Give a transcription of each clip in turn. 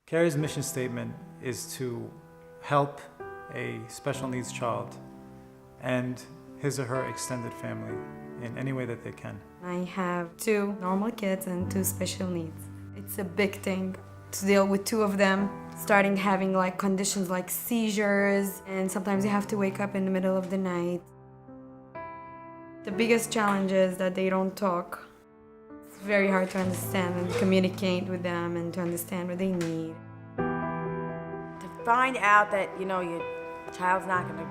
C.A.R.E's mission statement is to help a special needs child and his or her extended family in any way that they can. I have 2 normal kids and 2 special needs. It's a big thing to deal with 2 of them, starting having conditions like seizures, and sometimes you have to wake up in the middle of the night. The biggest challenge is that they don't talk. It's very hard to understand and communicate with them and to understand what they need. To find out that, your child's not going to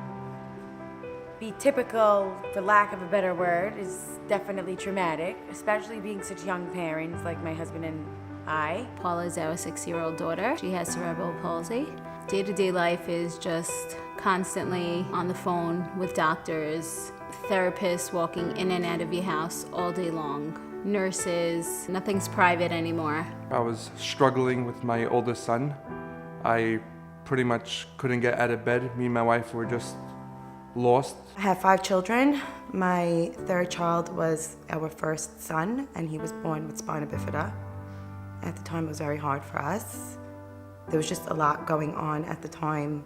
be typical, for lack of a better word, is definitely traumatic, especially being such young parents like my husband and I. Paula is our 6-year-old daughter. She has cerebral palsy. Day-to-day life is just constantly on the phone with doctors, therapists walking in and out of your house all day long, nurses. Nothing's private anymore. I was struggling with my oldest son. I pretty much couldn't get out of bed. Me and my wife were just lost. I have 5 children. My 3rd child was our first son, and he was born with spina bifida. At the time, it was very hard for us. There was just a lot going on at the time,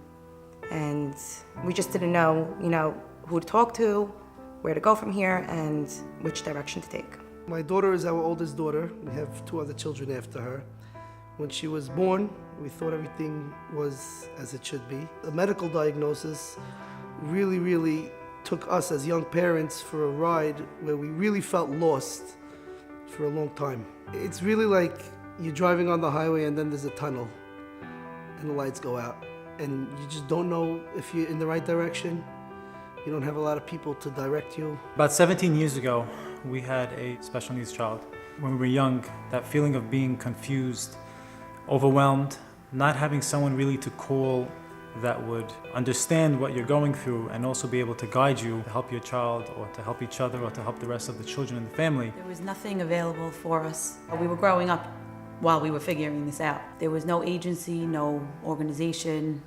and we just didn't know, who to talk to, where to go from here, and which direction to take. My daughter is our oldest daughter. We have 2 other children after her. When she was born, we thought everything was as it should be. The medical diagnosis really took us as young parents for a ride where we really felt lost for a long time. It's really like you're driving on the highway and then there's a tunnel and the lights go out and you just don't know if you're in the right direction. You don't have a lot of people to direct you. About 17 years ago, we had a special needs child. When we were young, that feeling of being confused, overwhelmed, not having someone really to call that would understand what you're going through and also be able to guide you to help your child or to help each other or to help the rest of the children in the family. There was nothing available for us. We were growing up while we were figuring this out. There was no agency, no organization,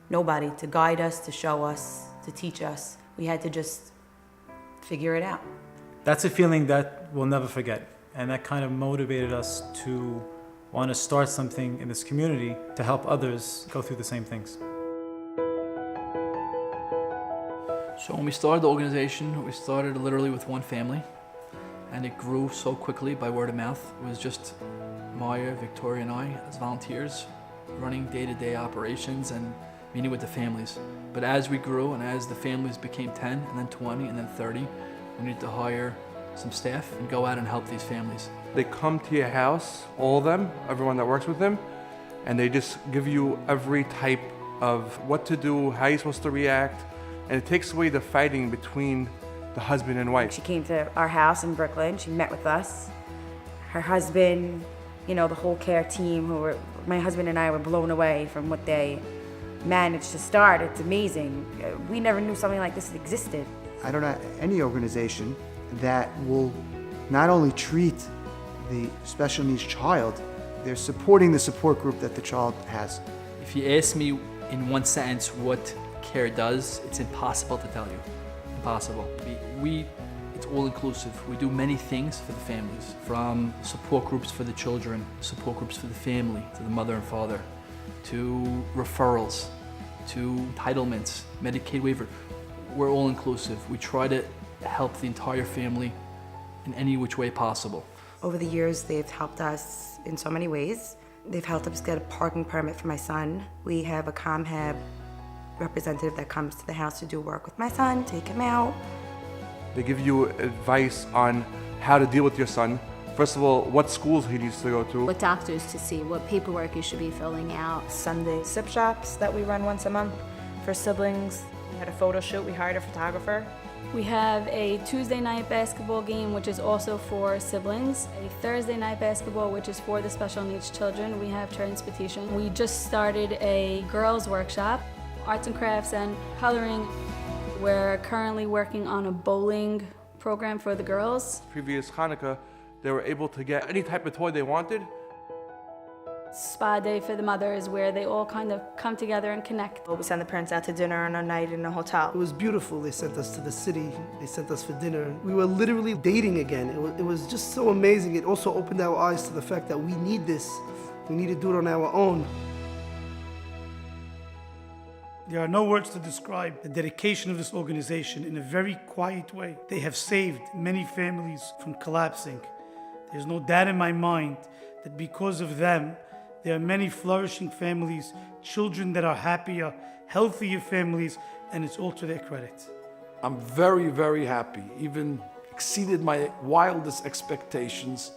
nobody to guide us, to show us, to teach us. We had to just figure it out. That's a feeling that we'll never forget, and that kind of motivated us to want to start something in this community to help others go through the same things. So when we started the organization, we started literally with 1 family, and it grew so quickly by word of mouth. It was just Maya, Victoria, and I as volunteers running day-to-day operations and meeting with the families. But as we grew and as the families became 10 and then 20 and then 30, we needed to hire some staff and go out and help these families. They come to your house, all of them, everyone that works with them, and they just give you every type of what to do, how you're supposed to react, and it takes away the fighting between the husband and wife. She came to our house in Brooklyn. She met with us. Her husband, the whole C.A.R.E team, my husband and I were blown away from what they managed to start. It's amazing. We never knew something like this existed. I don't know any organization that will not only treat the special needs child, they're supporting the support group that the child has. If you ask me in one sentence what C.A.R.E does, it's impossible to tell you. Impossible. It's all inclusive. We do many things for the families, from support groups for the children, support groups for the family, to the mother and father, to referrals, to entitlements, Medicaid waiver. We're all inclusive. We try to help the entire family in any which way possible. Over the years, they've helped us in so many ways. They've helped us get a parking permit for my son. We have a ComHab representative that comes to the house to do work with my son, take him out. They give you advice on how to deal with your son. First of all, what schools he needs to go to. What doctors to see, what paperwork you should be filling out. Sunday sip shops that we run once a month for siblings. We had a photo shoot, we hired a photographer. We have a Tuesday night basketball game, which is also for siblings. A Thursday night basketball, which is for the special needs children. We have transportation. We just started a girls workshop, arts and crafts and coloring. We're currently working on a bowling program for the girls. Previous Hanukkah, they were able to get any type of toy they wanted. Spa day for the mothers, where they all kind of come together and connect. We send the parents out to dinner on a night in a hotel. It was beautiful. They sent us to the city. They sent us for dinner. We were literally dating again. It was just so amazing. It also opened our eyes to the fact that we need this. We need to do it on our own. There are no words to describe the dedication of this organization in a very quiet way. They have saved many families from collapsing. There's no doubt in my mind that because of them, there are many flourishing families, children that are happier, healthier families, and it's all to their credit. I'm very, very happy, even exceeded my wildest expectations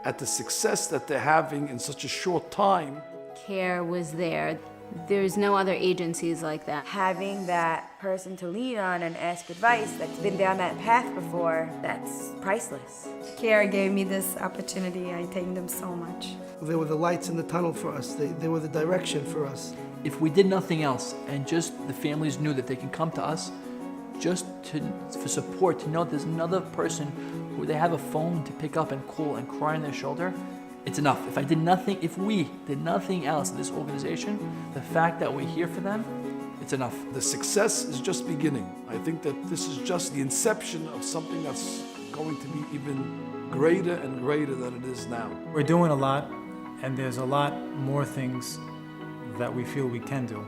at the success that they're having in such a short time. C.A.R.E was there. There's no other agencies like that. Having that person to lean on and ask advice that's been down that path before, that's priceless. C.A.R.E gave me this opportunity. I thank them so much. They were the lights in the tunnel for us. They were the direction for us. If we did nothing else and just the families knew that they can come to us just for support, to know there's another person who they have a phone to pick up and call and cry on their shoulder, it's enough. If we did nothing else in this organization, the fact that we're here for them, it's enough. The success is just beginning. I think that this is just the inception of something that's going to be even greater and greater than it is now. We're doing a lot, and there's a lot more things that we feel we can do.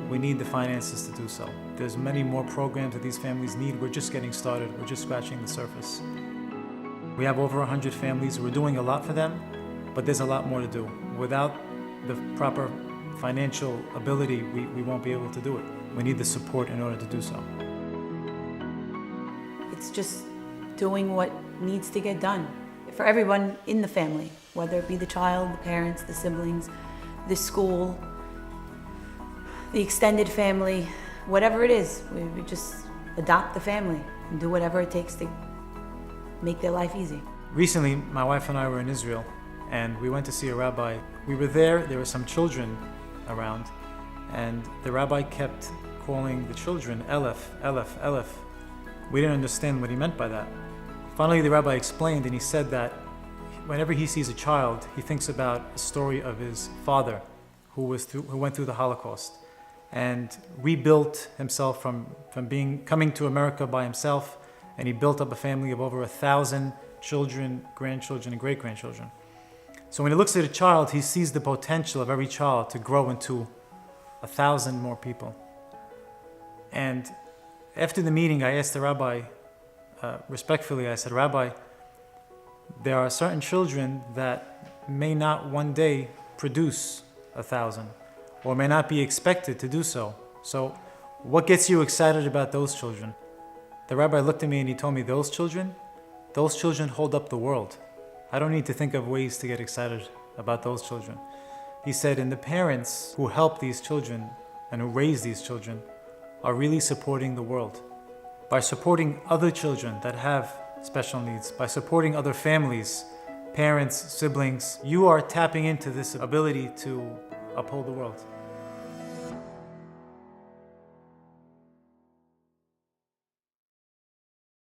We need the finances to do so. There's many more programs that these families need. We're just getting started. We're just scratching the surface. We have over 100 families. We're doing a lot for them, but there's a lot more to do. Without the proper financial ability, we won't be able to do it. We need the support in order to do so. It's just doing what needs to get done for everyone in the family, whether it be the child, the parents, the siblings, the school, the extended family, whatever it is. We just adopt the family and do whatever it takes to make their life easy. Recently, my wife and I were in Israel, and we went to see a rabbi. We were there were some children around, and the rabbi kept calling the children Elef, Elef, Elef. We didn't understand what he meant by that. Finally, the rabbi explained, and he said that whenever he sees a child, he thinks about a story of his father who went through the Holocaust and rebuilt himself from coming to America by himself, and he built up a family of over 1,000 children, grandchildren, and great-grandchildren. So when he looks at a child, he sees the potential of every child to grow into 1,000 more people. And after the meeting, I asked the rabbi, respectfully, I said, Rabbi, there are certain children that may not one day produce 1,000, or may not be expected to do so. So what gets you excited about those children? The rabbi looked at me and he told me, those children hold up the world. I don't need to think of ways to get excited about those children. He said, and the parents who help these children and who raise these children are really supporting the world. By supporting other children that have special needs, by supporting other families, parents, siblings, you are tapping into this ability to uphold the world.